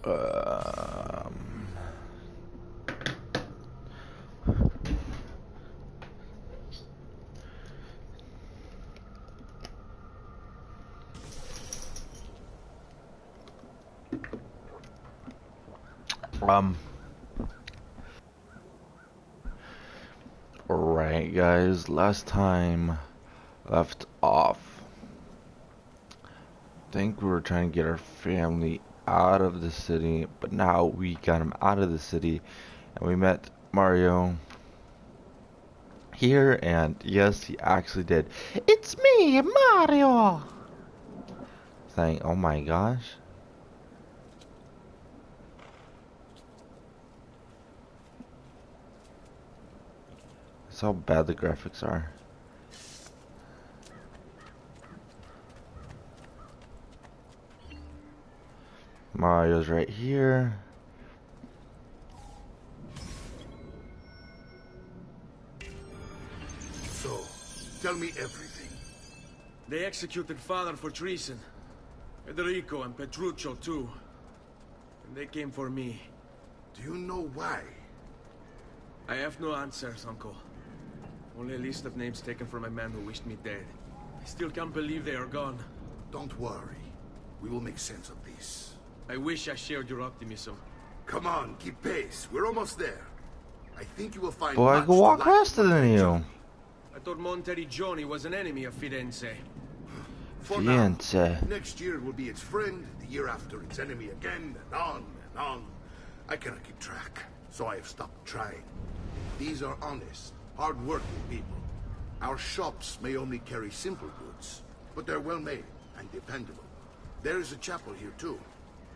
Um, um, Alright, guys, last time left off. I think we were trying to get our family out of the city, but now we got him out of the city, and we met Mario here, and yes, he actually did. It's me, Mario! Saying, oh my gosh. That's how bad the graphics are. Mario's right here. So, tell me everything. They executed father for treason. Federico and Petruccio too. And they came for me. Do you know why? I have no answers, Uncle. Only a list of names taken from a man who wished me dead. I still can't believe they are gone. Don't worry. We will make sense of this. I wish I shared your optimism. Come on, keep pace. We're almost there. I think you will find Boy, I much can to walk like faster about than that you. journey. I thought Monteriggioni was an enemy of Firenze. For Firenze. now, next year will be its friend, the year after its enemy again, and on and on. I cannot keep track, so I have stopped trying. These are honest, hard-working people. Our shops may only carry simple goods, but they're well-made and dependable. There is a chapel here, too.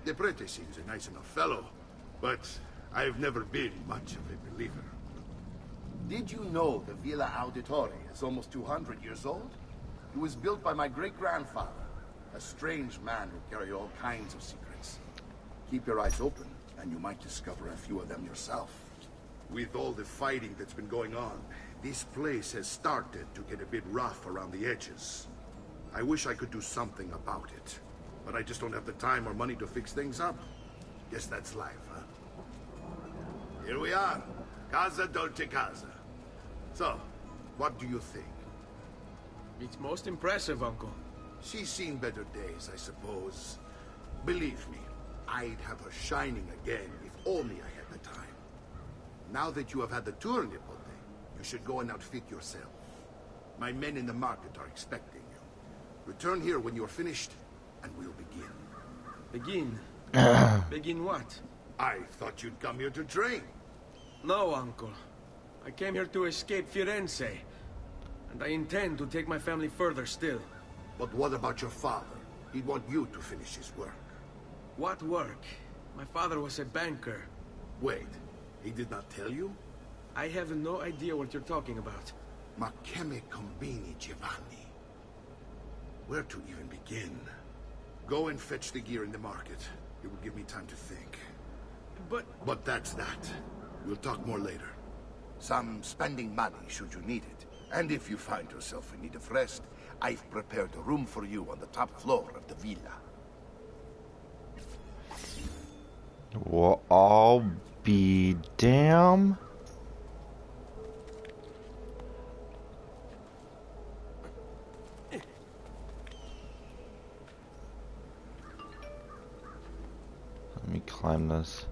The prete seems a nice enough fellow, but I've never been much of a believer. Did you know the Villa Auditore is almost 200 years old? It was built by my great-grandfather, a strange man who carried all kinds of secrets. Keep your eyes open, and you might discover a few of them yourself. With all the fighting that's been going on, this place has started to get a bit rough around the edges. I wish I could do something about it, but I just don't have the time or money to fix things up. Guess that's life, huh? Here we are. Casa Dolce Casa. So, what do you think? It's most impressive, Uncle. She's seen better days, I suppose. Believe me, I'd have her shining again if only I had the time. Now that you have had the tour, Nipote, you should go and outfit yourself. My men in the market are expecting you. Return here when you are finished, and we'll begin. Begin? Begin what? I thought you'd come here to train. No, Uncle. I came here to escape Firenze. And I intend to take my family further still. But what about your father? He'd want you to finish his work. What work? My father was a banker. Wait, he did not tell you? I have no idea what you're talking about. Ma che me combini, Giovanni? Where to even begin? Go and fetch the gear in the market. It will give me time to think. But that's that. We'll talk more later. Some spending money should you need it. And if you find yourself in need of rest, I've prepared a room for you on the top floor of the villa. Well, I'll be damn. Let me climb this.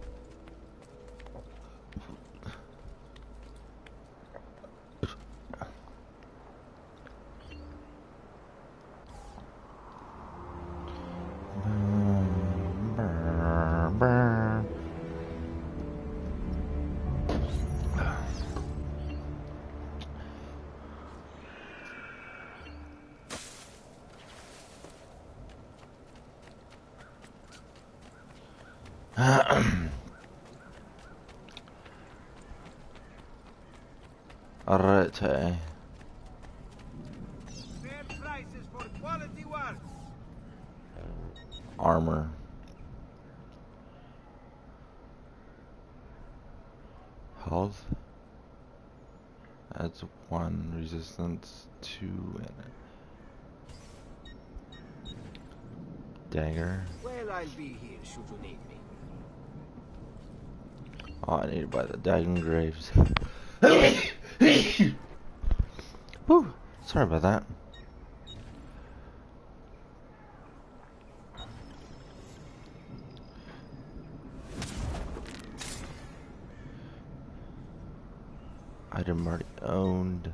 Arete. Fair prices for quality work. Armor. Health. Adds 1, resistance 2, and dagger. Well, I'll be here should you need me. Oh, I need to buy the Dagon Graves. Whew. Sorry about that. Item already owned.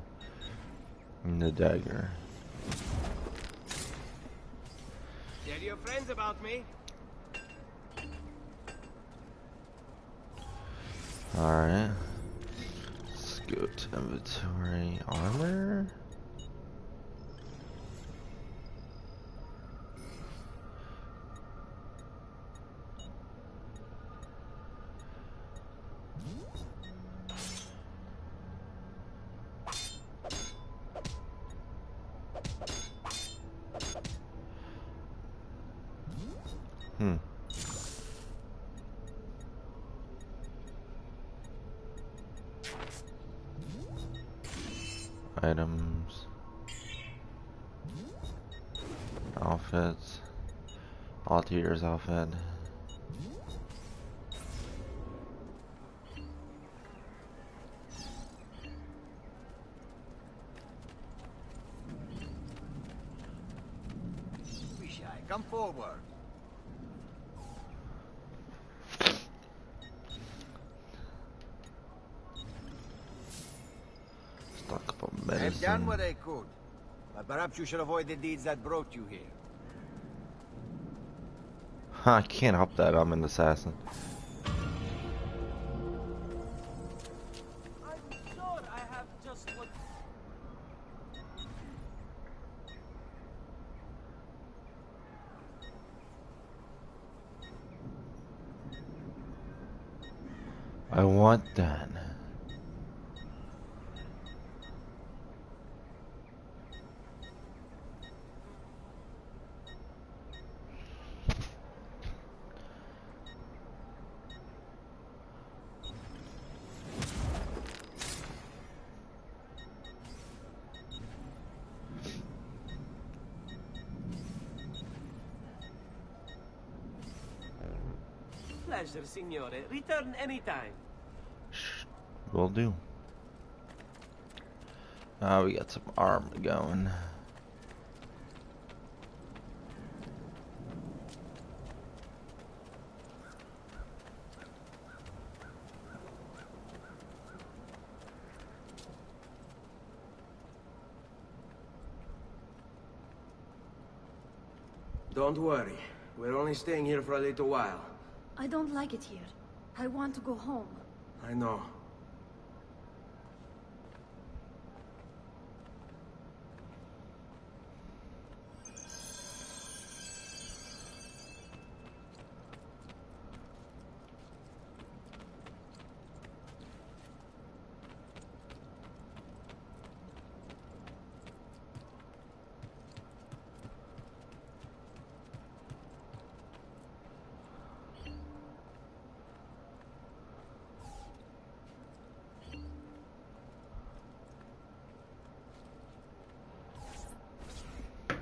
And the dagger. Tell your friends about me. Alright. Let's go to inventory. Armor. Items. Outfits. Altier's outfit. Be shy. Come forward. Stock up on I've done medicine. what I could. But perhaps you should avoid the deeds that brought you here. I can't help that. I'm an assassin. I'm sure I have just what... I want that. Pleasure, signore. Return anytime. Will do. We got some armor going. Don't worry. We're only staying here for a little while. I don't like it here. I want to go home. I know.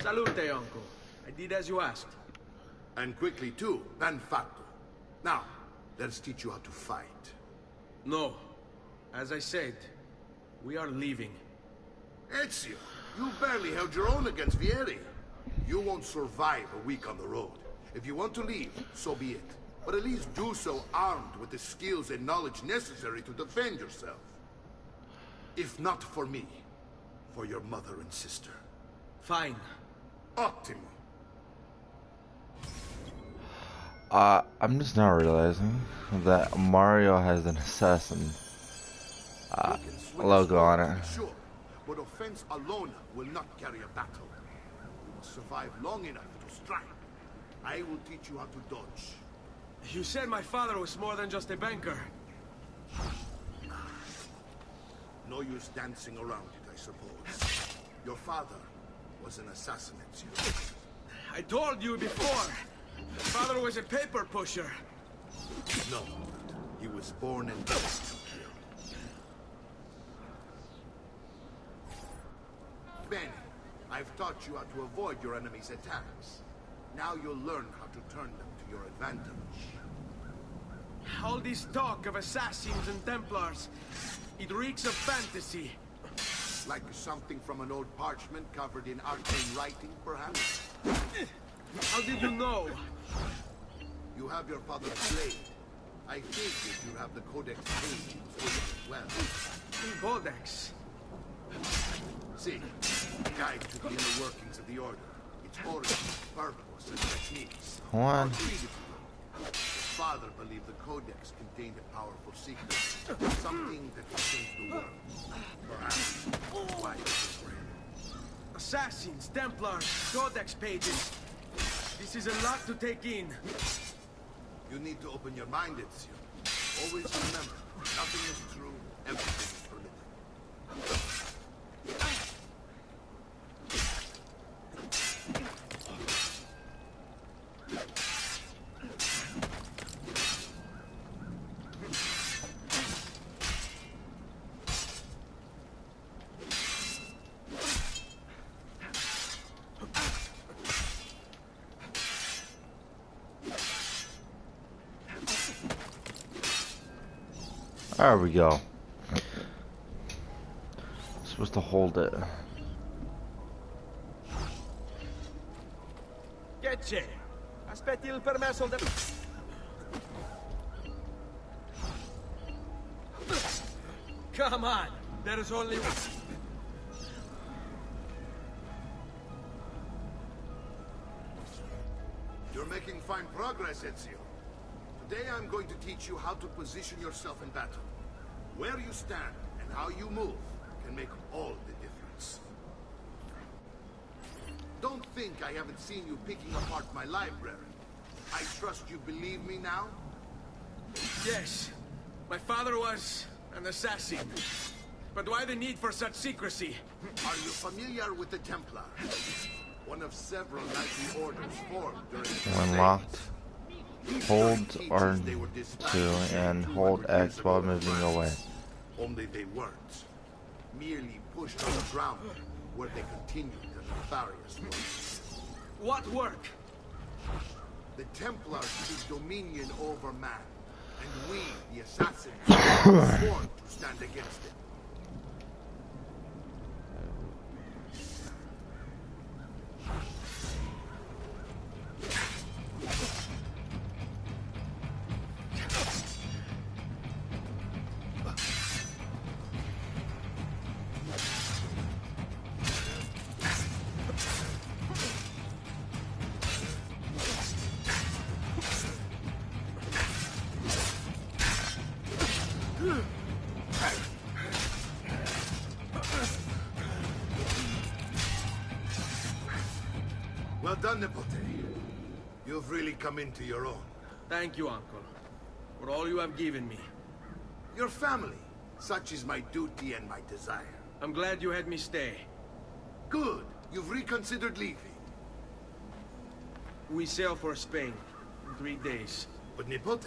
Salute, uncle. I did as you asked. And quickly too, ben fatto. Now, let's teach you how to fight. No. As I said, we are leaving. Ezio, you barely held your own against Vieri. You won't survive a week on the road. If you want to leave, so be it. But at least do so armed with the skills and knowledge necessary to defend yourself. If not for me, for your mother and sister. Fine. Ottimo. I'm just now realizing that Mario has an assassin You can swing a logo sword, on to it. be sure, but offense alone will not carry a battle. You must survive long enough to strike. I will teach you how to dodge. You said my father was more than just a banker. No use dancing around it, I suppose. Your father was an assassin, Ezio. I told you before. My father was a paper pusher. No, he was born and raised to kill. Bene, I've taught you how to avoid your enemy's attacks. Now you'll learn how to turn them to your advantage. All this talk of assassins and Templars, it reeks of fantasy. Like something from an old parchment covered in arcane writing, perhaps? How did you know? You have your father's blade. I figured you have the Codex page as well. Codex. See, guide to the inner workings of the Order. Its origin, purpose, and techniques. Come on. I'll read it to you. His father believed the Codex contained a powerful secret. Something that would change the world. Perhaps. Why is it Assassins, Templars, Codex pages. This is a lot to take in. You need to open your mind, Ezio. Always remember, nothing is true, everything is permitted. There we go. Supposed to hold it. Che c'è? Aspetti il permesso del... Come on! There's only... You're making fine progress, Ezio. Today I'm going to teach you how to position yourself in battle. Where you stand and how you move can make all the difference. Don't think I haven't seen you picking apart my library. I trust you believe me now? Yes. My father was an assassin. But why the need for such secrecy? Are you familiar with the Templar? One of several knightly orders formed during the Unlocked. Hold Crusade. R2 and hold X while moving away. Only they weren't. Merely pushed on the ground where they continued their nefarious work. What work? The Templars took dominion over man, and we, the assassins, sworn to stand against it. Well done, Nipote. You've really come into your own. Thank you, Uncle, for all you have given me. Your family. Such is my duty and my desire. I'm glad you had me stay. Good. You've reconsidered leaving. We sail for Spain in 3 days. But Nipote,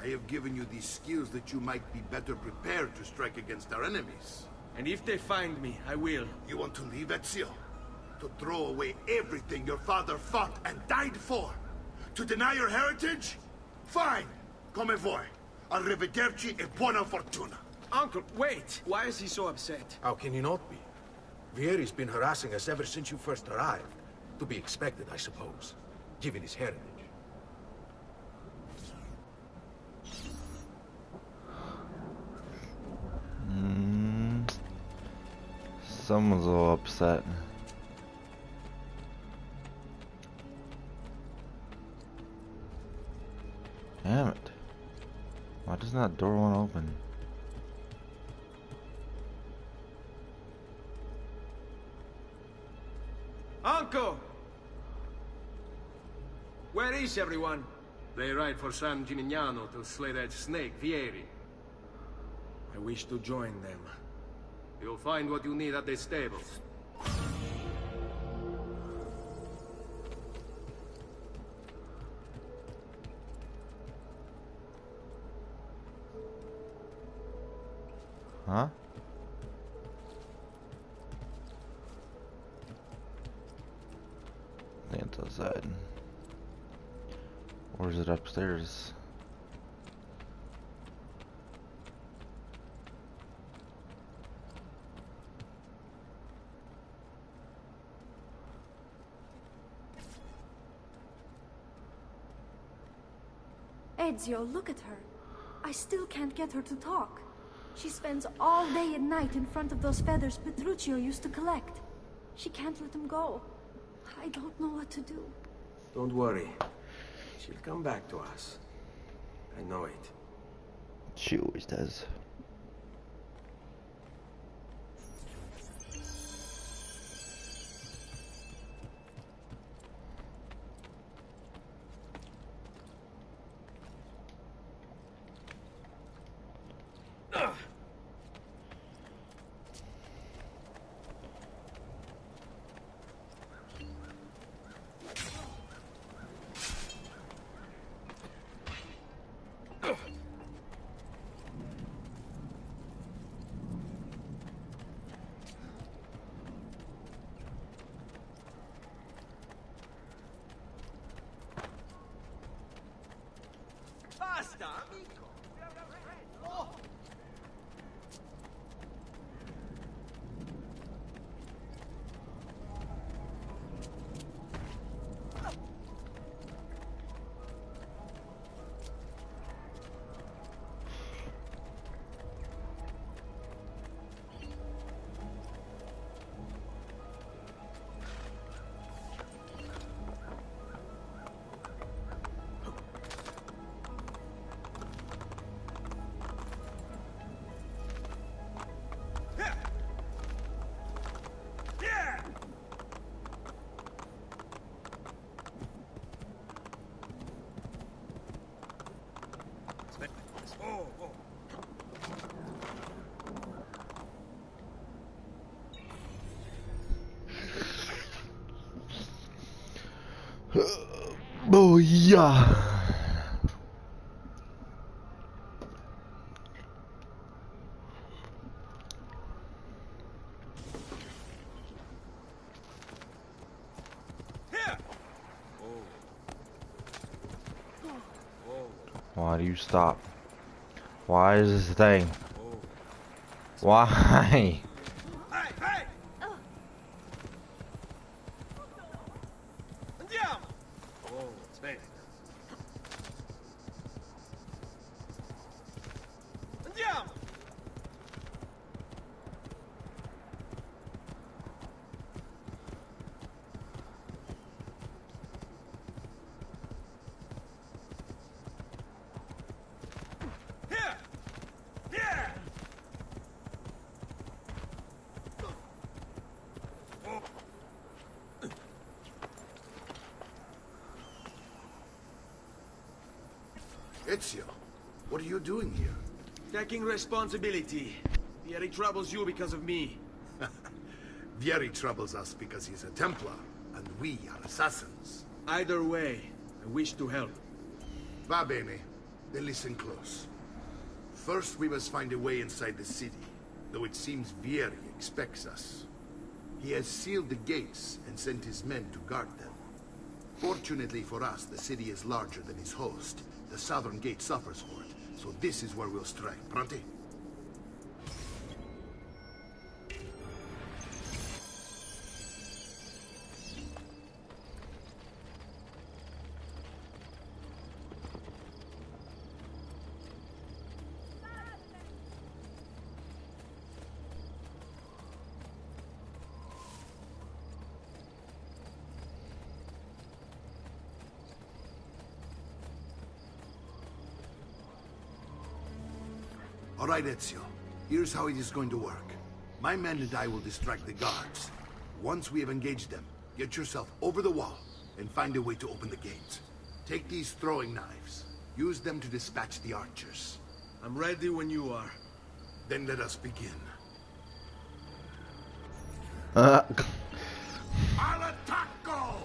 I have given you these skills that you might be better prepared to strike against our enemies. And if they find me, I will. You want to leave, Ezio? To throw away everything your father fought and died for? To deny your heritage? Fine. Come vuoi. Arrivederci e buona fortuna. Uncle, wait! Why is he so upset? How can he not be? Vieri's been harassing us ever since you first arrived. To be expected, I suppose, given his heritage. Someone's a little upset. Damn it. Why doesn't that door want to open? Uncle! Where is everyone? They ride for San Gimignano to slay that snake, Vieri. I wish to join them. You'll find what you need at the stables. Huh? I think it's outside. Or is it upstairs? Ezio, look at her. I still can't get her to talk. She spends all day and night in front of those feathers Petruchio used to collect. She can't let them go. I don't know what to do. Don't worry. She'll come back to us. I know it. She always does. Oh yeah. Why do you stop? Why is this a thing? Why? Ezio, what are you doing here? Taking responsibility. Vieri troubles you because of me. Vieri troubles us because he's a Templar, and we are assassins. Either way, I wish to help. Va bene. Then listen close. First, we must find a way inside the city, though it seems Vieri expects us. He has sealed the gates and sent his men to guard them. Fortunately for us, the city is larger than his host. The southern gate suffers for it, so this is where we'll strike. Pronti? All right, Ezio. Here's how it is going to work. My men and I will distract the guards. Once we have engaged them, get yourself over the wall and find a way to open the gates. Take these throwing knives. Use them to dispatch the archers. I'm ready when you are. Then let us begin. Uh. Al attacco!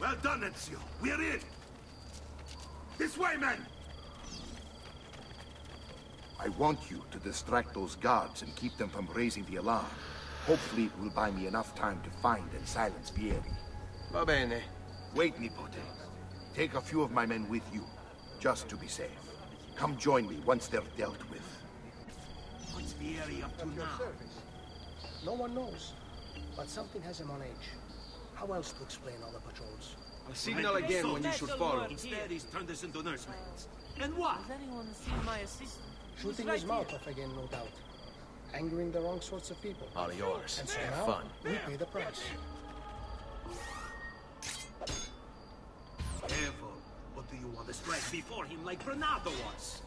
Well done, Ezio. We're in. This way, men! I want you to distract those guards and keep them from raising the alarm. Hopefully it will buy me enough time to find and silence Vieri. Va bene. Wait, Nipote. Take a few of my men with you, just to be safe. Come join me once they're dealt with. What's Vieri up to now? No one knows, but something has him on edge. How else to explain all the patrols? I'll signal again when you should follow. Instead, he's turned us into nursemaids. And what? Has anyone seen my assistant? Shooting his mouth off again, no doubt. Angering the wrong sorts of people. All yours. And so Have now, fun. we pay the price. Careful. What do you want to strike before him like Bernardo was?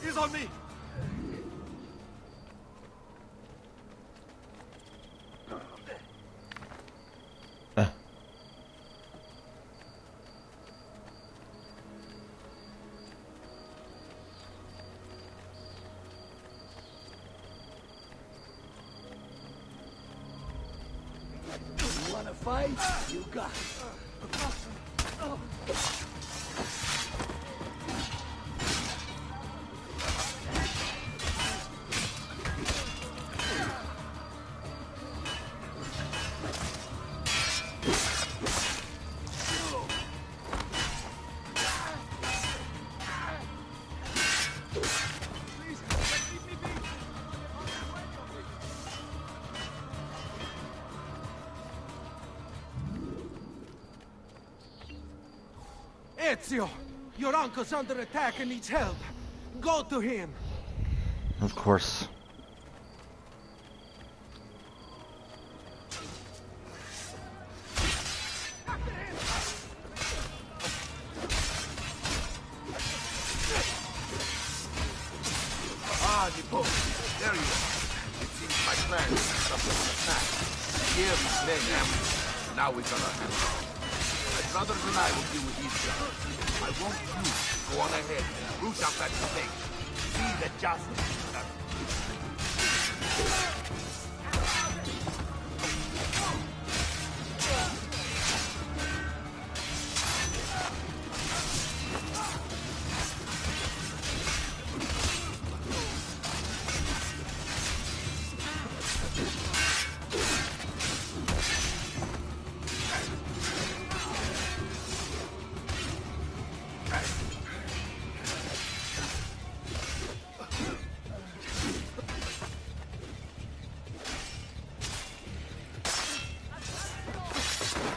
He's on me! You wanna fight? You got it. Ezio! Your uncle's under attack and needs help. Go to him! Of course. Ah, Nipote. There you are. It seems my plan is something of an attack. Here is laying ambush. Now we got our hands on. My brothers and I will deal with these guys. I want you to go on ahead and root out that snake. See that justice is done.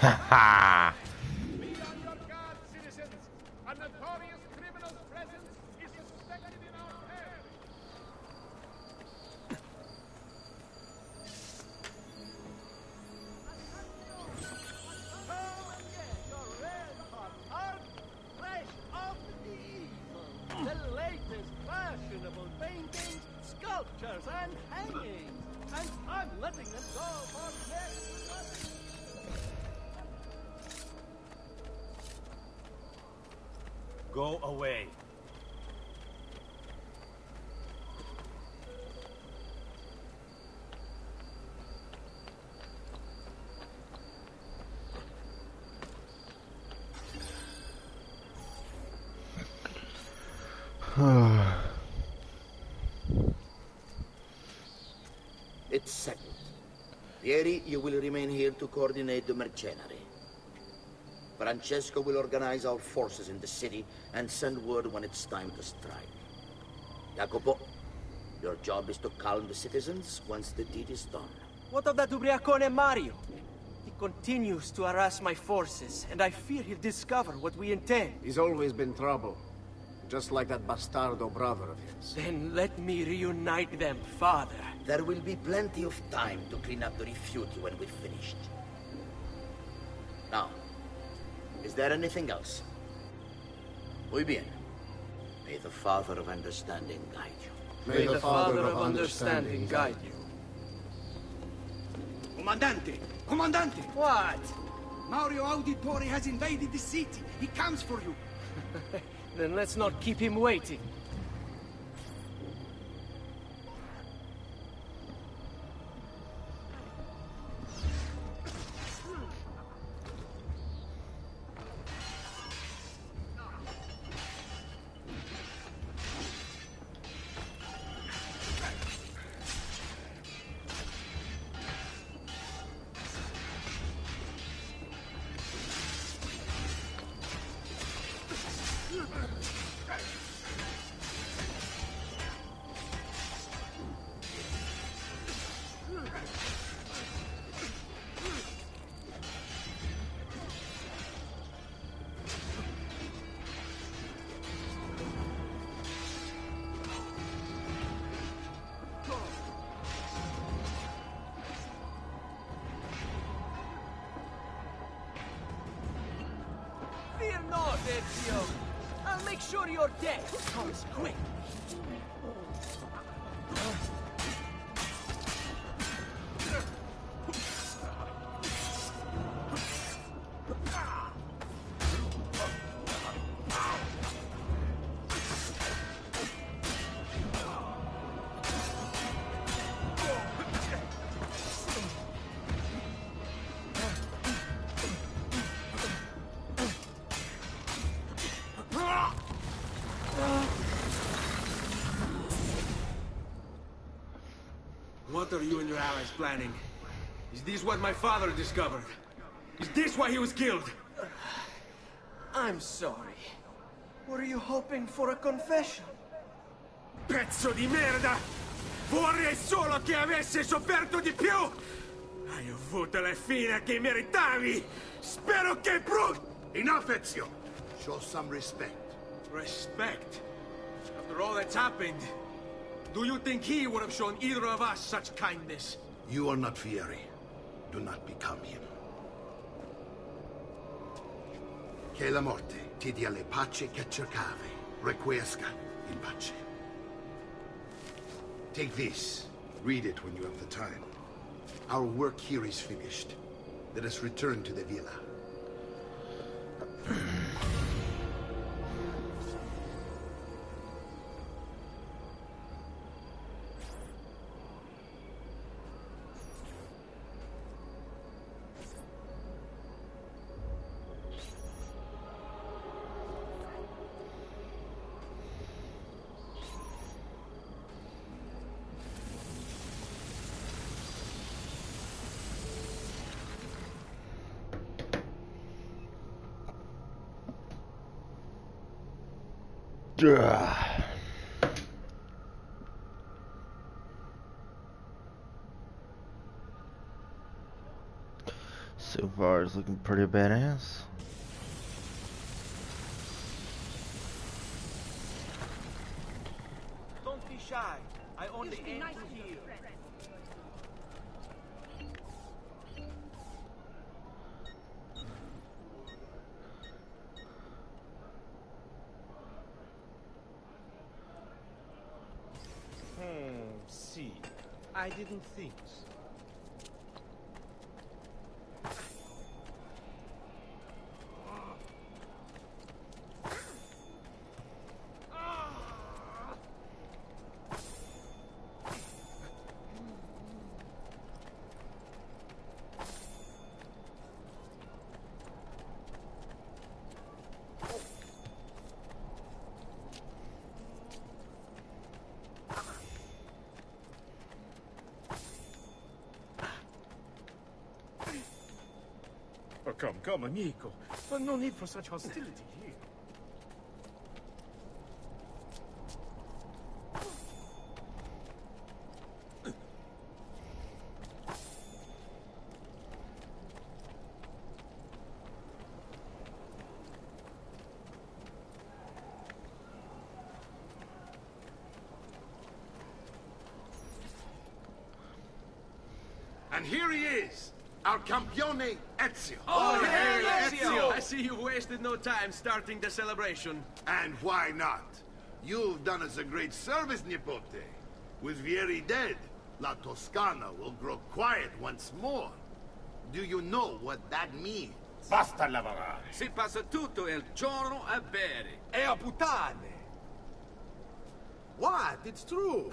Ha Be on your guard, citizens! A notorious criminal's presence is suspected in our parish! Come and get your red hot art, fresh off the easel. The latest fashionable paintings, sculptures, and hangings. And I'm letting them go for next month. Go away. It's settled. Vieri, you will remain here to coordinate the mercenary. Francesco will organize our forces in the city and send word when it's time to strike. Jacopo, your job is to calm the citizens once the deed is done. What of that Ubriacone Mario? He continues to harass my forces, and I fear he'll discover what we intend. He's always been trouble. Just like that bastardo brother of his. Then let me reunite them, father. There will be plenty of time to clean up the refuge when we're finished. Now, is there anything else? Muy bien. May the Father of Understanding guide you. May the Father of Understanding guide you. Comandante! Comandante! What? Mario Auditore has invaded the city. He comes for you. Then let's not keep him waiting. Fear not, Ezio. I'll make sure your death comes quick. What are you and your allies planning? Is this what my father discovered? Is this why he was killed? I'm sorry. Were you hoping for a confession? Pezzo di merda! Vorrei solo che avesse sofferto di più! Hai avuto la fine che meritavi! Spero che Enough, Ezio! Show some respect. Respect? After all that's happened, do you think he would have shown either of us such kindness? You are not Fieri. Do not become him. Che la morte ti dia le pace che cercavi. Requiesca in pace. Take this. Read it when you have the time. Our work here is finished. Let us return to the villa. So far, it's looking pretty badass. Don't be shy. I only aim to heal. See. I didn't think so. Oh, come, amico. No need for such hostility here. And here he is, our campione Ezio. Oh, hey, Ezio! I see you've wasted no time starting the celebration. And why not? You've done us a great service, Nipote. With Vieri dead, La Toscana will grow quiet once more. Do you know what that means? Basta lavorare. Si passa tutto il giorno a bere. E a puttane! What? It's true!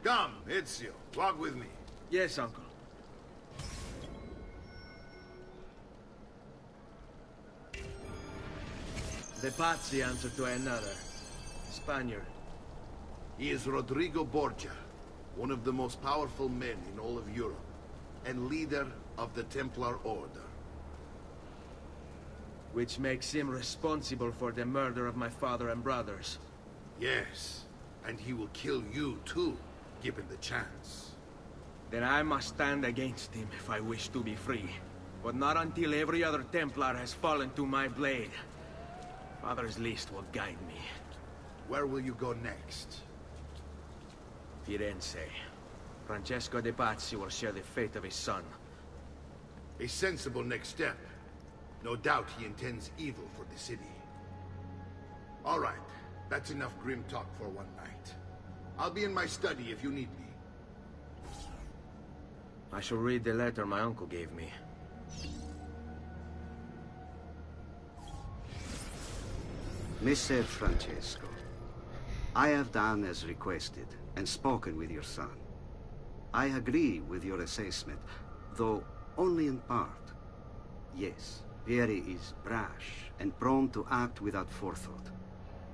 Come, Ezio, walk with me. Yes, uncle. The Pazzi answer to another. Spaniard. He is Rodrigo Borgia, one of the most powerful men in all of Europe, and leader of the Templar Order. Which makes him responsible for the murder of my father and brothers. Yes, and he will kill you too, given the chance. Then I must stand against him if I wish to be free. But not until every other Templar has fallen to my blade. Father's list will guide me. Where will you go next? Firenze. Francesco de Pazzi will share the fate of his son. A sensible next step. No doubt he intends evil for the city. All right, that's enough grim talk for one night. I'll be in my study if you need me. I shall read the letter my uncle gave me. Messer Francesco, I have done as requested and spoken with your son. I agree with your assessment, though only in part. Yes, Vieri is brash and prone to act without forethought.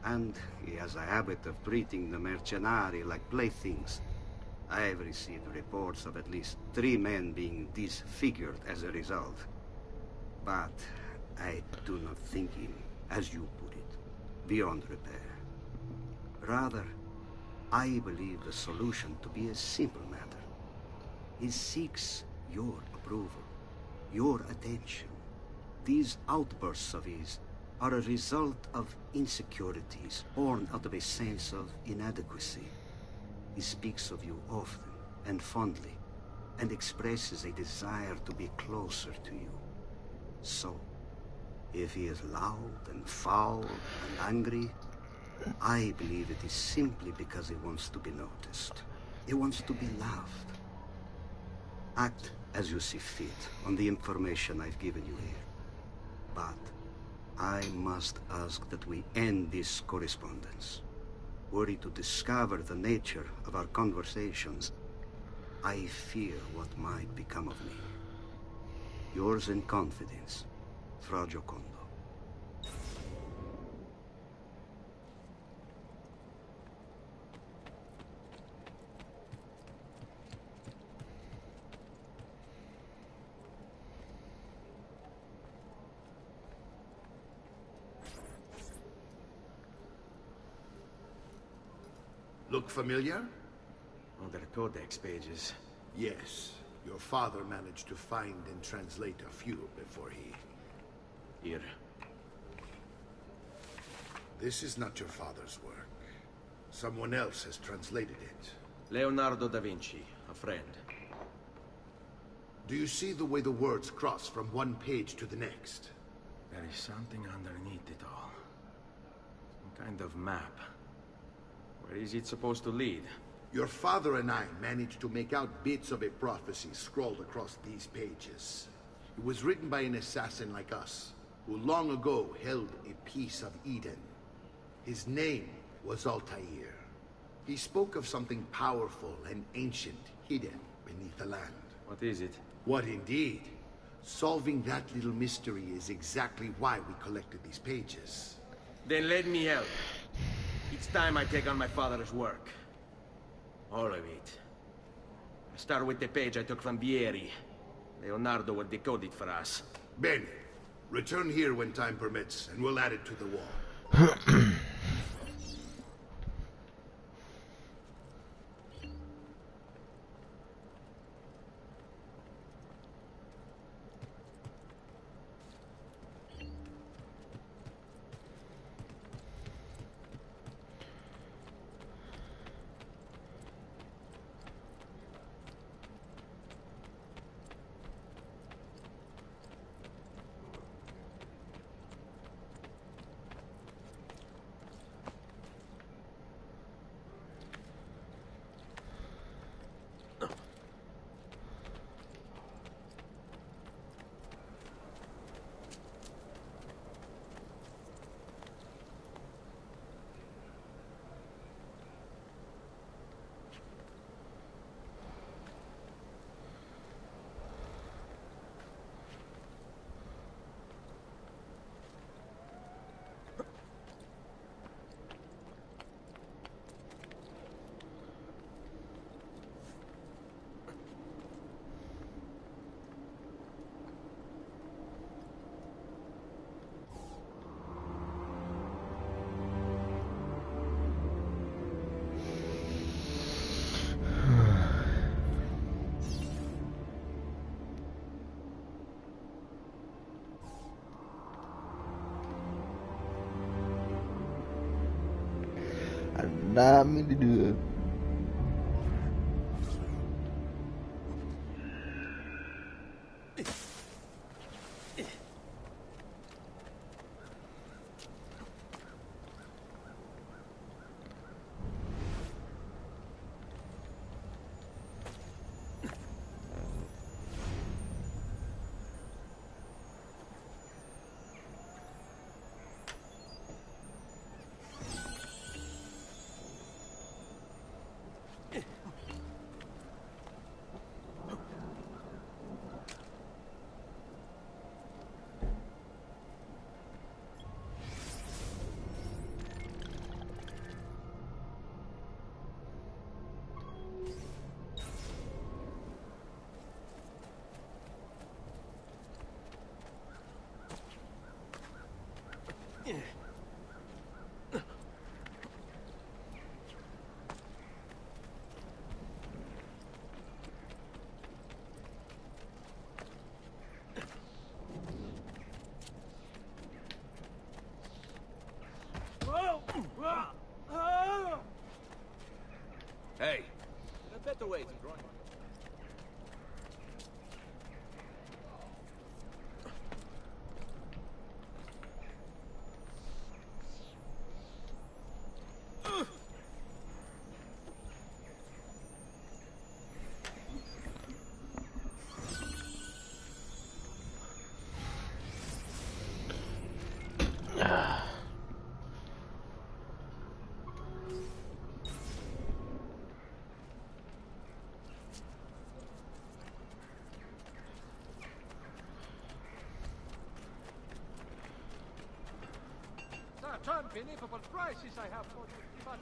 And he has a habit of treating the mercenari like playthings. I have received reports of at least 3 men being disfigured as a result. But I do not think him, as you put it, beyond repair. Rather, I believe the solution to be a simple matter. He seeks your approval, your attention. These outbursts of his are a result of insecurities born out of a sense of inadequacy. He speaks of you often and fondly, and expresses a desire to be closer to you. So, if he is loud and foul and angry, I believe it is simply because he wants to be noticed. He wants to be loved. Act as you see fit on the information I've given you here. But I must ask that we end this correspondence. Were he to discover the nature of our conversations, I fear what might become of me. Yours in confidence, Fra Giocondo. Look familiar? Oh, they're codex pages. Yes. Your father managed to find and translate a few before he... Here. This is not your father's work. Someone else has translated it. Leonardo da Vinci, a friend. Do you see the way the words cross from one page to the next? There is something underneath it all. Some kind of map. Where is it supposed to lead? Your father and I managed to make out bits of a prophecy scrawled across these pages. It was written by an assassin like us, who long ago held a piece of Eden. His name was Altair. He spoke of something powerful and ancient hidden beneath the land. What is it? What indeed? Solving that little mystery is exactly why we collected these pages. Then let me help. It's time I take on my father's work. All of it. I start with the page I took from Vieri. Leonardo will decode it for us. Bene. Return here when time permits, and we'll add it to the wall. Not me to do it. Hey, a better way to groin. Such unbelievable prices I have for you, but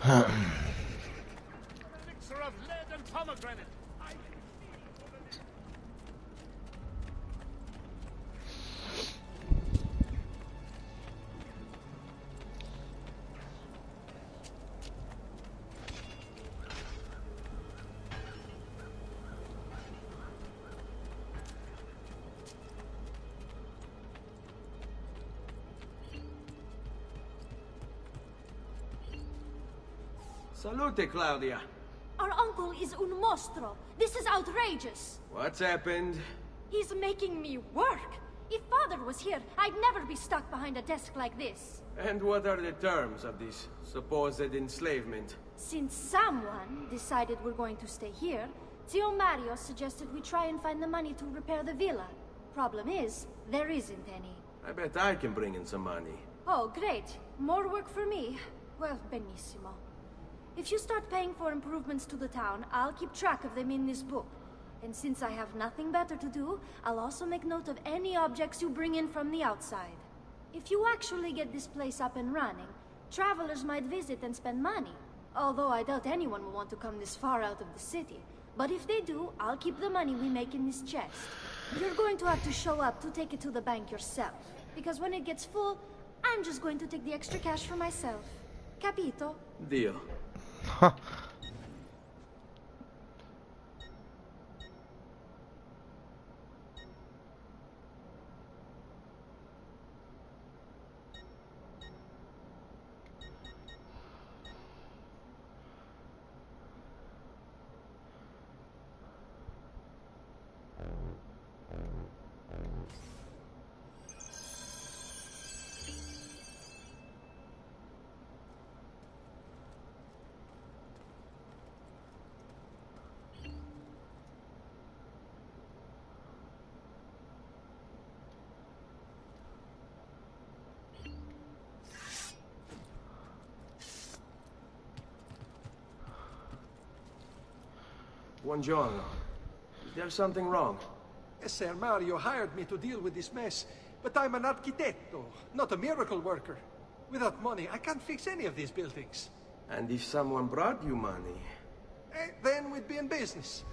elixir of lead and pomegranate. Salute, Claudia. Our uncle is un mostro. This is outrageous. What's happened? He's making me work. If Father was here, I'd never be stuck behind a desk like this. And what are the terms of this supposed enslavement? Since someone decided we're going to stay here, Zio Mario suggested we try and find the money to repair the villa. Problem is, there isn't any. I bet I can bring in some money. Oh, great. More work for me. Well, benissimo. If you start paying for improvements to the town, I'll keep track of them in this book. And since I have nothing better to do, I'll also make note of any objects you bring in from the outside. If you actually get this place up and running, travelers might visit and spend money. Although I doubt anyone will want to come this far out of the city. But if they do, I'll keep the money we make in this chest. You're going to have to show up to take it to the bank yourself. Because when it gets full, I'm just going to take the extra cash for myself. Capito? Deal. Buongiorno. Is there something wrong? Sir Mario hired me to deal with this mess, but I'm an architetto, not a miracle worker. Without money, I can't fix any of these buildings. And if someone brought you money? Then we'd be in business.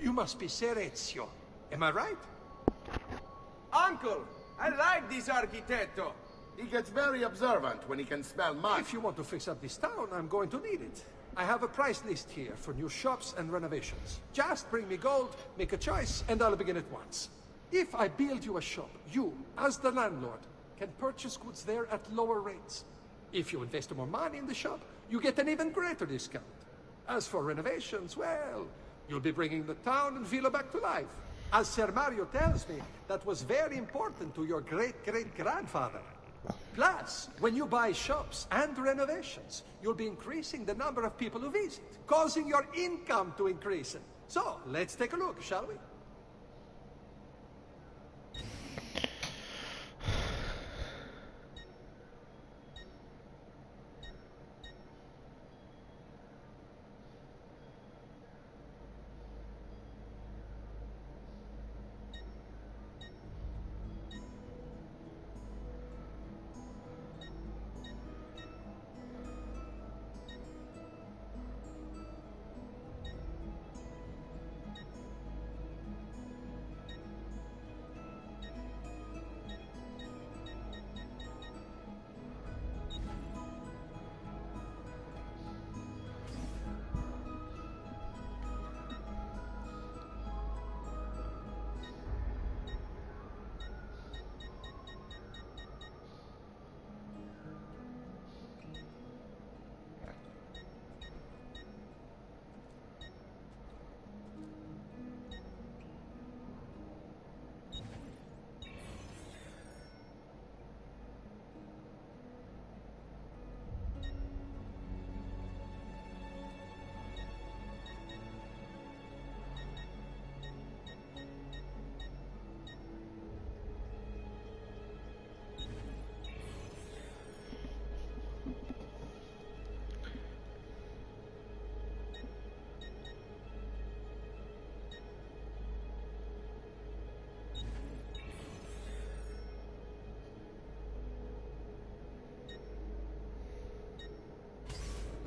You must be Ser Ezio. Am I right? Uncle! I like this architetto! He gets very observant when he can smell mud. If you want to fix up this town, I'm going to need it. I have a price list here for new shops and renovations. Just bring me gold, make a choice, and I'll begin at once. If I build you a shop, you, as the landlord, can purchase goods there at lower rates. If you invest more money in the shop, you get an even greater discount. As for renovations, well, you'll be bringing the town and villa back to life. As Ser Mario tells me, that was very important to your great-great-grandfather. Plus, when you buy shops and renovations, you'll be increasing the number of people who visit, causing your income to increase. So, let's take a look, shall we?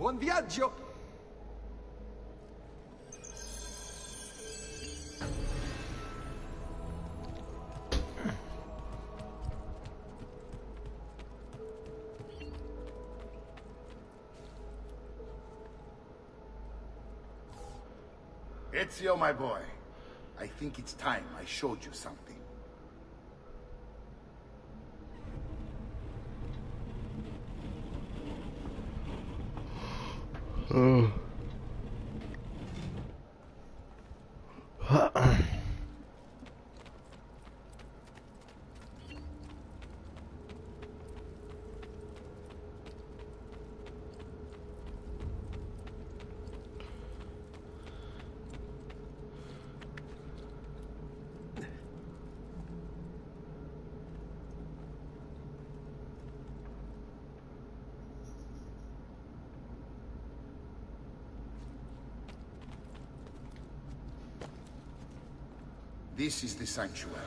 Buon viaggio! Ezio, my boy, I think it's time I showed you something. This is the sanctuary.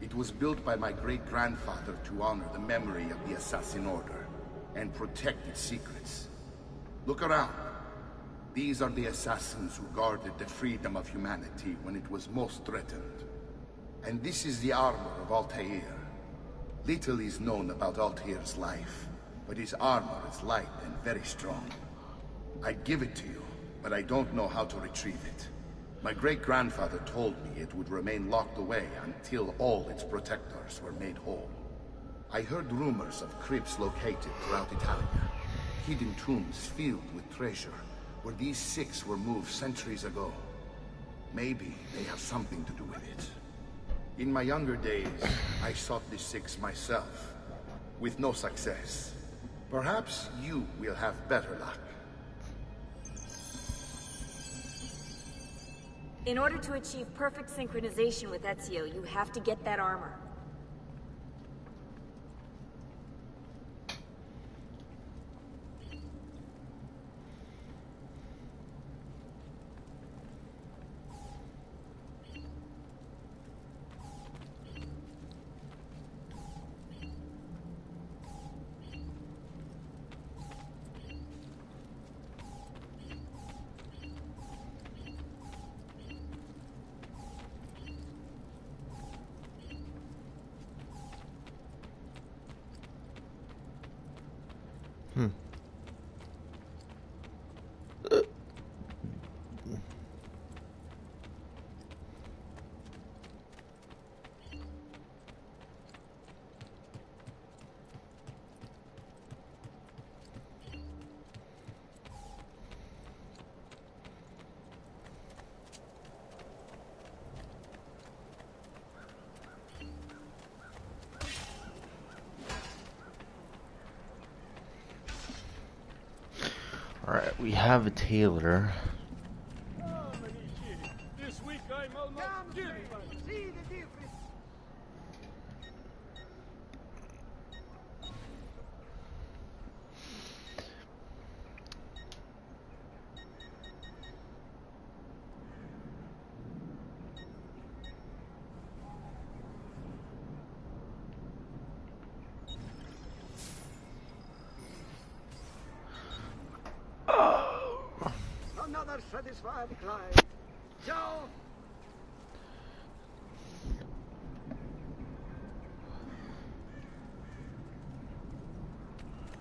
It was built by my great-grandfather to honor the memory of the Assassin Order and protect its secrets. Look around. These are the assassins who guarded the freedom of humanity when it was most threatened. And this is the armor of Altair. Little is known about Altair's life, but his armor is light and very strong. I'd give it to you, but I don't know how to retrieve it. My great-grandfather told me it would remain locked away until all its protectors were made whole. I heard rumors of crypts located throughout Italia, hidden tombs filled with treasure, where these six were moved centuries ago. Maybe they have something to do with it. In my younger days, I sought the six myself, with no success. Perhaps you will have better luck. In order to achieve perfect synchronization with Ezio, you have to get that armor. Alright, we have a tailor. This week I'm almost giving. See the difference. Another satisfied client. Ciao.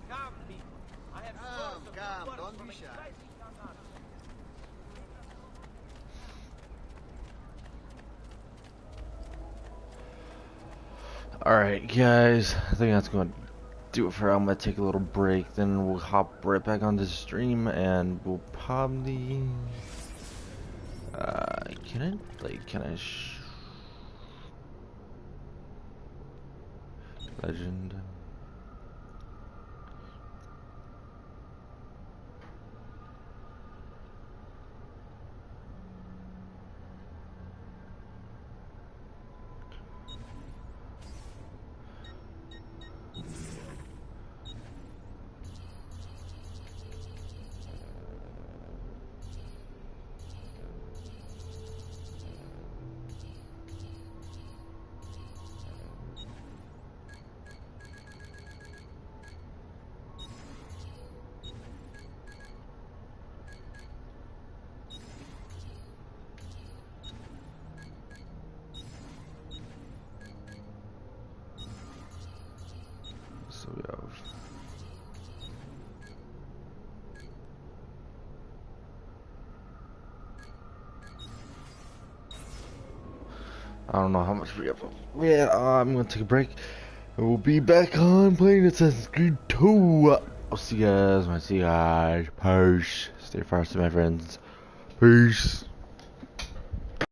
Come, people. I have come, don't be shy. Alright, guys, I think that's going to do it for now. I'm going to take a little break, then we'll hop right back on the stream, and we'll probably... can I Legend... I don't know how much we have. Yeah, I'm gonna take a break. And we'll be back on playing Assassin's Creed 2. I'll see you guys when I see you guys. Peace. Stay fast, my friends. Peace.